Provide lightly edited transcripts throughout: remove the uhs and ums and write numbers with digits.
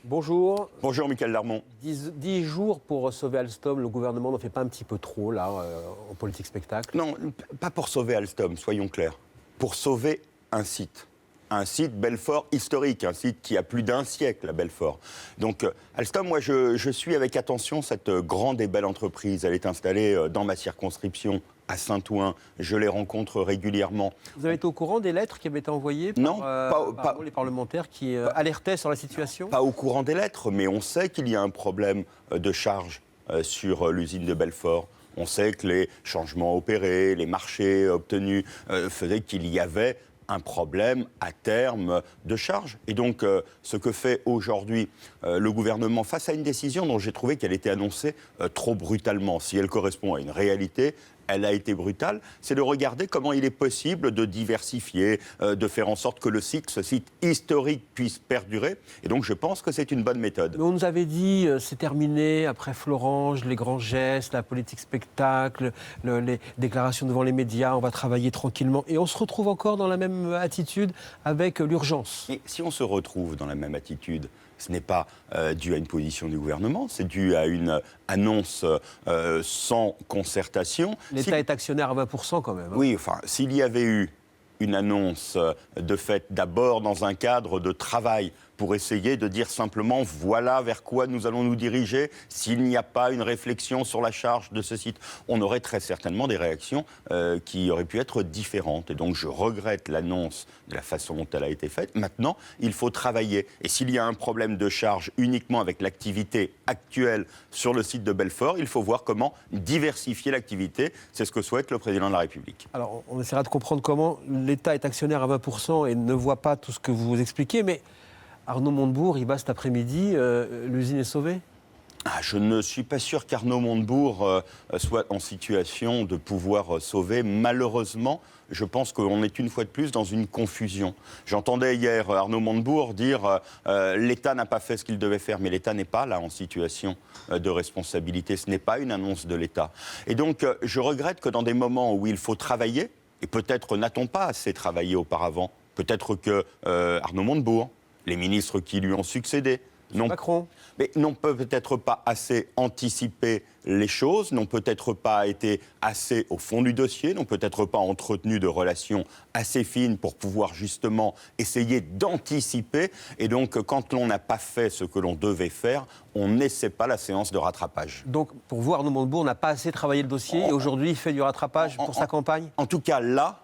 Bonjour. Bonjour Michael Darmon. 10 jours pour sauver Alstom, le gouvernement n'en fait pas un petit peu trop, là, en politique spectacle? Non, pas pour sauver Alstom, soyons clairs. Pour sauver un site. Un site Belfort historique, un site qui a plus d'un siècle à Belfort. Donc Alstom, moi je suis avec attention cette grande et belle entreprise. Elle est installée dans ma circonscription à Saint-Ouen. Je les rencontre régulièrement. Vous avez été au courant des lettres qui avaient été envoyées par les parlementaires qui alertaient sur la situation? Pas au courant des lettres, mais on sait qu'il y a un problème de charge sur l'usine de Belfort. On sait que les changements opérés, les marchés obtenus faisaient qu'il y avait un problème à terme de charge. Et donc, ce que fait aujourd'hui le gouvernement face à une décision dont j'ai trouvé qu'elle était annoncée trop brutalement, si elle correspond à une réalité, elle a été brutale, c'est de regarder comment il est possible de diversifier, de faire en sorte que ce site historique puisse perdurer. Et donc, je pense que c'est une bonne méthode. Mais on nous avait dit, c'est terminé, après Florange, les grands gestes, la politique spectacle, les déclarations devant les médias, on va travailler tranquillement. Et on se retrouve encore dans la même attitude avec l'urgence. Et si on se retrouve dans la même attitude, ce n'est pas dû à une position du gouvernement, c'est dû à une annonce sans concertation. L'État est actionnaire à 20% quand même. Oui, enfin, s'il y avait eu une annonce de fait d'abord dans un cadre de travail pour essayer de dire simplement voilà vers quoi nous allons nous diriger s'il n'y a pas une réflexion sur la charge de ce site, on aurait très certainement des réactions qui auraient pu être différentes. Et donc je regrette l'annonce de la façon dont elle a été faite. Maintenant, il faut travailler. Et s'il y a un problème de charge uniquement avec l'activité actuelle sur le site de Belfort, il faut voir comment diversifier l'activité. C'est ce que souhaite le président de la République. Alors on essaiera de comprendre comment l'État est actionnaire à 20% et ne voit pas tout ce que vous expliquez, mais Arnaud Montebourg, il va cet après-midi, l'usine est sauvée? Je ne suis pas sûr qu'Arnaud Montebourg soit en situation de pouvoir sauver. Malheureusement, je pense qu'on est une fois de plus dans une confusion. J'entendais hier Arnaud Montebourg dire l'État n'a pas fait ce qu'il devait faire, mais l'État n'est pas là en situation de responsabilité. Ce n'est pas une annonce de l'État. Et donc, je regrette que dans des moments où il faut travailler, et peut-être n'a-t-on pas assez travaillé auparavant, peut-être que Arnaud Montebourg, les ministres qui lui ont succédé, Macron. Mais n'ont peut-être pas assez anticipé les choses, n'ont peut-être pas été assez au fond du dossier, n'ont peut-être pas entretenu de relations assez fines pour pouvoir justement essayer d'anticiper. Et donc, quand l'on n'a pas fait ce que l'on devait faire, on n'essaie pas la séance de rattrapage. Donc, pour vous, Arnaud Montebourg n'a pas assez travaillé le dossier et aujourd'hui, il fait du rattrapage pour sa campagne? En tout cas, là,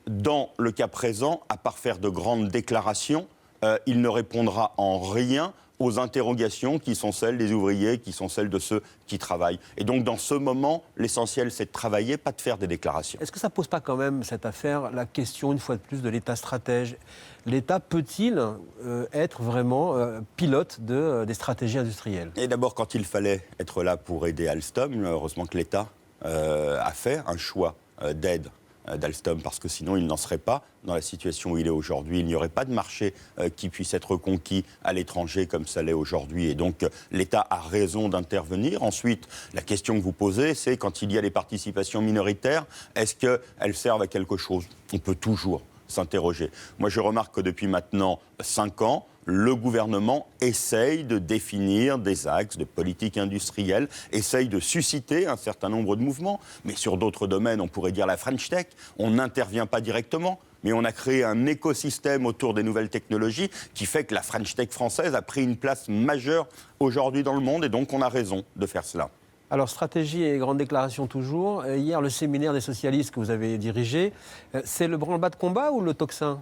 dans le cas présent, à part faire de grandes déclarations, il ne répondra en rien aux interrogations qui sont celles des ouvriers, qui sont celles de ceux qui travaillent. Et donc, dans ce moment, l'essentiel, c'est de travailler, pas de faire des déclarations. Est-ce que ça ne pose pas quand même, cette affaire, la question, une fois de plus, de l'État stratège? L'État peut-il être vraiment pilote des stratégies industrielles? Et d'abord, quand il fallait être là pour aider Alstom, heureusement que l'État a fait un choix d'aide d'Alstom, parce que sinon il n'en serait pas dans la situation où il est aujourd'hui. Il n'y aurait pas de marché qui puisse être conquis à l'étranger comme ça l'est aujourd'hui. Et donc l'État a raison d'intervenir. Ensuite, la question que vous posez, c'est quand il y a des participations minoritaires, est-ce qu'elles servent à quelque chose? On peut toujours s'interroger. Moi, je remarque que depuis maintenant 5 ans, le gouvernement essaye de définir des axes de politique industrielle, essaye de susciter un certain nombre de mouvements. Mais sur d'autres domaines, on pourrait dire la French Tech, on n'intervient pas directement. Mais on a créé un écosystème autour des nouvelles technologies qui fait que la French Tech française a pris une place majeure aujourd'hui dans le monde. Et donc, on a raison de faire cela. Alors, stratégie et grande déclaration toujours. Hier, le séminaire des socialistes que vous avez dirigé, c'est le branle-bas de combat ou le tocsin?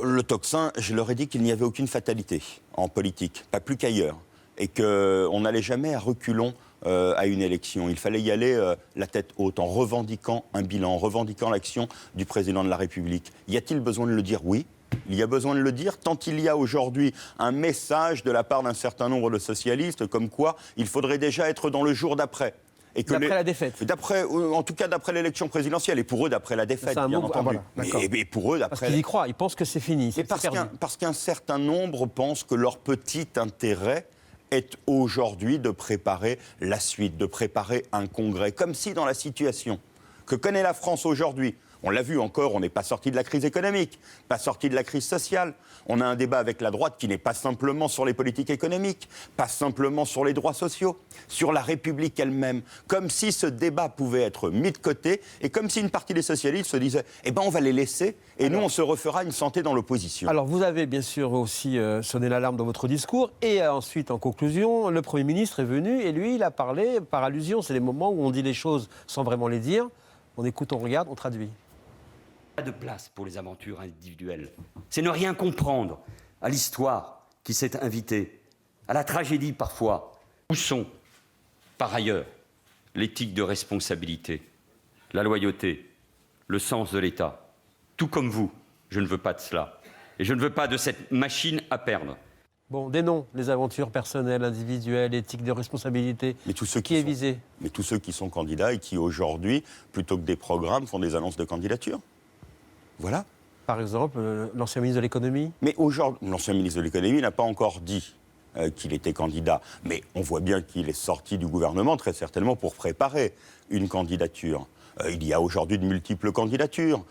Le tocsin, je leur ai dit qu'il n'y avait aucune fatalité en politique, pas plus qu'ailleurs, et qu'on n'allait jamais à reculons à une élection. Il fallait y aller la tête haute, en revendiquant un bilan, en revendiquant l'action du président de la République. Y a-t-il besoin de le dire? Oui. Il y a besoin de le dire, tant il y a aujourd'hui un message de la part d'un certain nombre de socialistes comme quoi il faudrait déjà être dans le jour d'après. D'après la défaite. En tout cas, d'après l'élection présidentielle. Et pour eux, d'après la défaite, bien entendu. Mais pour eux, d'après... Parce qu'ils y croient, ils pensent que c'est fini, c'est perdu. Parce qu'un certain nombre pensent que leur petit intérêt est aujourd'hui de préparer la suite, de préparer un congrès. Comme si dans la situation que connaît la France aujourd'hui, On l'a vu encore, on n'est pas sorti de la crise économique, pas sorti de la crise sociale. On a un débat avec la droite qui n'est pas simplement sur les politiques économiques, pas simplement sur les droits sociaux, sur la République elle-même. Comme si ce débat pouvait être mis de côté et comme si une partie des socialistes se disait « Eh bien, on va les laisser et nous, on se refera une santé dans l'opposition ». Alors, vous avez bien sûr aussi sonné l'alarme dans votre discours et ensuite, en conclusion, le Premier ministre est venu et lui, il a parlé par allusion. C'est les moments où on dit les choses sans vraiment les dire. On écoute, on regarde, on traduit. Pas de place pour les aventures individuelles. C'est ne rien comprendre à l'histoire qui s'est invitée, à la tragédie parfois. Où sont, par ailleurs, l'éthique de responsabilité, la loyauté, le sens de l'État? Tout comme vous, je ne veux pas de cela. Et je ne veux pas de cette machine à perdre. Bon, des noms, les aventures personnelles, individuelles, éthique de responsabilité. Mais tous ceux qui est visé? Mais tous ceux qui sont candidats et qui aujourd'hui, plutôt que des programmes, font des annonces de candidature. Voilà. Par exemple, l'ancien ministre de l'économie. Mais aujourd'hui, l'ancien ministre de l'économie n'a pas encore dit qu'il était candidat. Mais on voit bien qu'il est sorti du gouvernement, très certainement, pour préparer une candidature. Il y a aujourd'hui de multiples candidatures.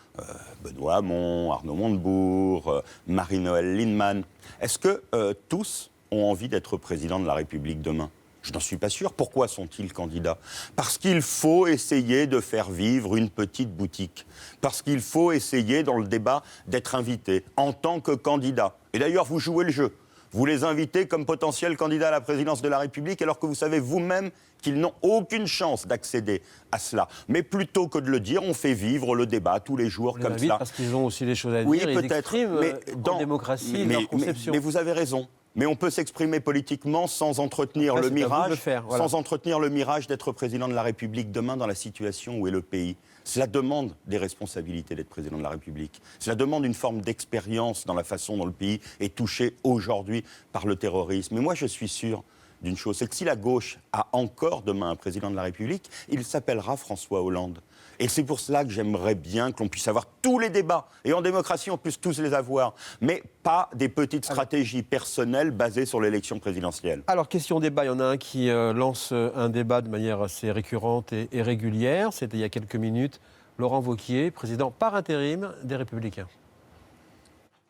Benoît Hamon, Arnaud Montebourg, Marie-Noëlle Lienemann. Est-ce que tous ont envie d'être président de la République demain ? Je n'en suis pas sûr. Pourquoi sont-ils candidats ? Parce qu'il faut essayer de faire vivre une petite boutique. Parce qu'il faut essayer, dans le débat, d'être invité en tant que candidat. Et d'ailleurs, vous jouez le jeu. Vous les invitez comme potentiels candidats à la présidence de la République, alors que vous savez vous-même qu'ils n'ont aucune chance d'accéder à cela. Mais plutôt que de le dire, on fait vivre le débat tous les jours comme cela. Parce qu'ils ont aussi des choses à dire. Oui, ils peut-être. expriment en démocratie leur conception. Mais vous avez raison. Mais on peut s'exprimer politiquement sans entretenir Après, le mirage, voilà. sans entretenir le mirage d'être président de la République demain dans la situation où est le pays. Cela demande des responsabilités d'être président de la République. Cela demande une forme d'expérience dans la façon dont le pays est touché aujourd'hui par le terrorisme. Mais moi, je suis sûr d'une chose, c'est que si la gauche a encore demain un président de la République, il s'appellera François Hollande. Et c'est pour cela que j'aimerais bien que l'on puisse avoir tous les débats. Et en démocratie, on puisse tous les avoir. Mais pas des petites stratégies personnelles basées sur l'élection présidentielle. Alors, question débat, il y en a un qui lance un débat de manière assez récurrente et régulière. C'était il y a quelques minutes. Laurent Wauquiez, président par intérim des Républicains.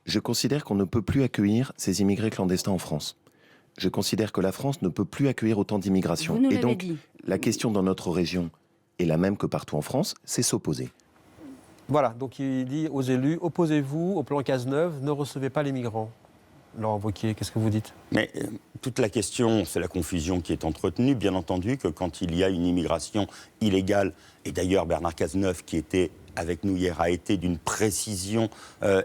Je considère qu'on ne peut plus accueillir ces immigrés clandestins en France. Je considère que la France ne peut plus accueillir autant d'immigration. Et donc, la question dans notre région est la même que partout en France, c'est s'opposer. Voilà, donc il dit aux élus, opposez-vous au plan Cazeneuve, ne recevez pas les migrants. Laurent Wauquiez, qu'est-ce que vous dites ? Mais toute la question, c'est la confusion qui est entretenue. Bien entendu que quand il y a une immigration illégale, et d'ailleurs Bernard Cazeneuve, qui était avec nous hier, a été d'une précision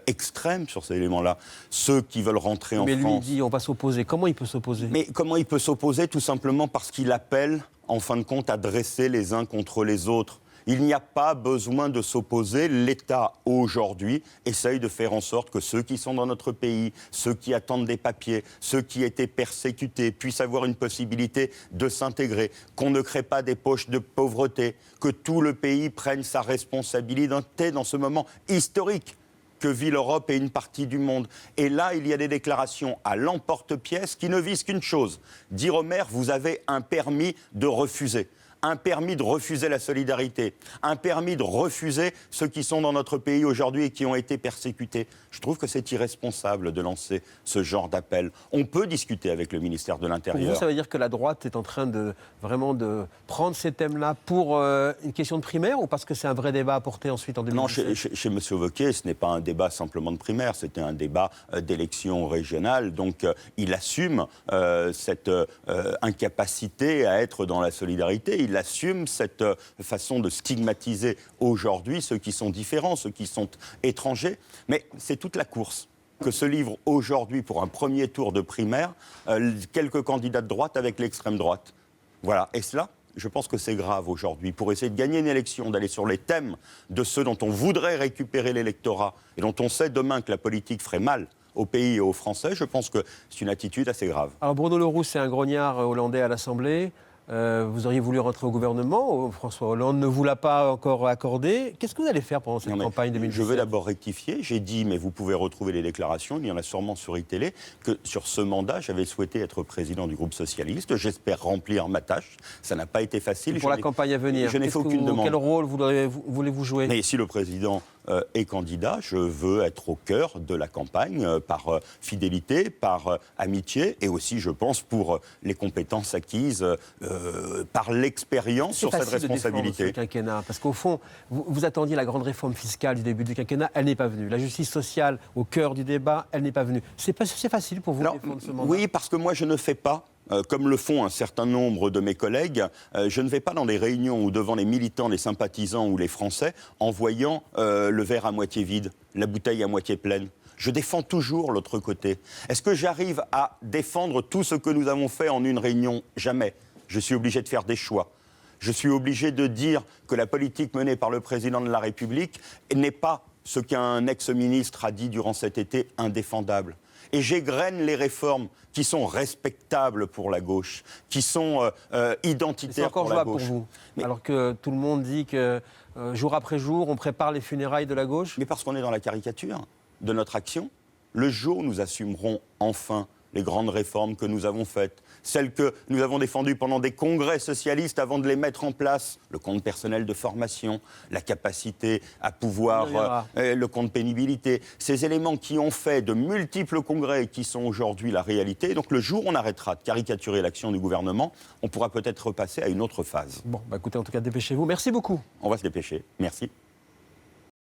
extrême sur ces éléments-là. Ceux qui veulent rentrer en France... Mais lui, il dit on va s'opposer. Comment il peut s'opposer ? Mais comment il peut s'opposer ? Tout simplement parce qu'il appelle, en fin de compte, à dresser les uns contre les autres. Il n'y a pas besoin de s'opposer. L'État, aujourd'hui, essaye de faire en sorte que ceux qui sont dans notre pays, ceux qui attendent des papiers, ceux qui étaient persécutés, puissent avoir une possibilité de s'intégrer, qu'on ne crée pas des poches de pauvreté, que tout le pays prenne sa responsabilité dans ce moment historique que vit l'Europe et une partie du monde. Et là, il y a des déclarations à l'emporte-pièce qui ne visent qu'une chose. Dire aux maires, vous avez un permis de refuser. Un permis de refuser la solidarité, un permis de refuser ceux qui sont dans notre pays aujourd'hui et qui ont été persécutés. Je trouve que c'est irresponsable de lancer ce genre d'appel. On peut discuter avec le ministère de l'Intérieur. Pour vous, ça veut dire que la droite est en train de vraiment de prendre ces thèmes-là pour une question de primaire ou parce que c'est un vrai débat à porter ensuite en 2017 ? Non, chez M. Wauquiez, ce n'est pas un débat simplement de primaire, c'était un débat d'élection régionale. Donc il assume cette incapacité à être dans la solidarité. Il assume cette façon de stigmatiser aujourd'hui ceux qui sont différents, ceux qui sont étrangers. Mais c'est toute la course que se livre aujourd'hui pour un premier tour de primaire quelques candidats de droite avec l'extrême droite. Voilà. Et cela, je pense que c'est grave aujourd'hui. Pour essayer de gagner une élection, d'aller sur les thèmes de ceux dont on voudrait récupérer l'électorat et dont on sait demain que la politique ferait mal au pays et aux Français, je pense que c'est une attitude assez grave. Alors Bruno Le Roux, c'est un grognard hollandais à l'Assemblée. Vous auriez voulu rentrer au gouvernement. François Hollande ne vous l'a pas encore accordé. Qu'est-ce que vous allez faire pendant cette campagne 2017 ? Je veux d'abord rectifier. J'ai dit, mais vous pouvez retrouver les déclarations, il y en a sûrement sur iTélé, que sur ce mandat, j'avais souhaité être président du groupe socialiste. J'espère remplir ma tâche. Ça n'a pas été facile. Et pour la campagne à venir, je n'ai fait aucune demande. Quel rôle voulez-vous jouer ? Mais si le président est candidat, je veux être au cœur de la campagne par fidélité, par amitié et aussi, je pense, pour les compétences acquises par l'expérience sur cette responsabilité. Le quinquennat, parce qu'au fond, vous attendiez la grande réforme fiscale du début du quinquennat, elle n'est pas venue. La justice sociale, au cœur du débat, elle n'est pas venue. C'est facile pour vous de défendre ce mandat ? Oui, parce que moi, je ne fais pas comme le font un certain nombre de mes collègues, je ne vais pas dans les réunions ou devant les militants, les sympathisants ou les Français en voyant le verre à moitié vide, la bouteille à moitié pleine. Je défends toujours l'autre côté. Est-ce que j'arrive à défendre tout ce que nous avons fait en une réunion ? Jamais. Je suis obligé de faire des choix. Je suis obligé de dire que la politique menée par le président de la République n'est pas ce qu'un ex-ministre a dit durant cet été, indéfendable. Et j'égrène les réformes qui sont respectables pour la gauche, qui sont identitaires pour la gauche. C'est encore jouable pour vous, alors que tout le monde dit que jour après jour, on prépare les funérailles de la gauche. Mais parce qu'on est dans la caricature de notre action. Le jour où nous assumerons enfin les grandes réformes que nous avons faites, celles que nous avons défendues pendant des congrès socialistes avant de les mettre en place, le compte personnel de formation, la capacité à pouvoir, le compte pénibilité, ces éléments qui ont fait de multiples congrès et qui sont aujourd'hui la réalité. Donc le jour où on arrêtera de caricaturer l'action du gouvernement, on pourra peut-être repasser à une autre phase. Bon, écoutez, en tout cas, dépêchez-vous. Merci beaucoup. On va se dépêcher. Merci.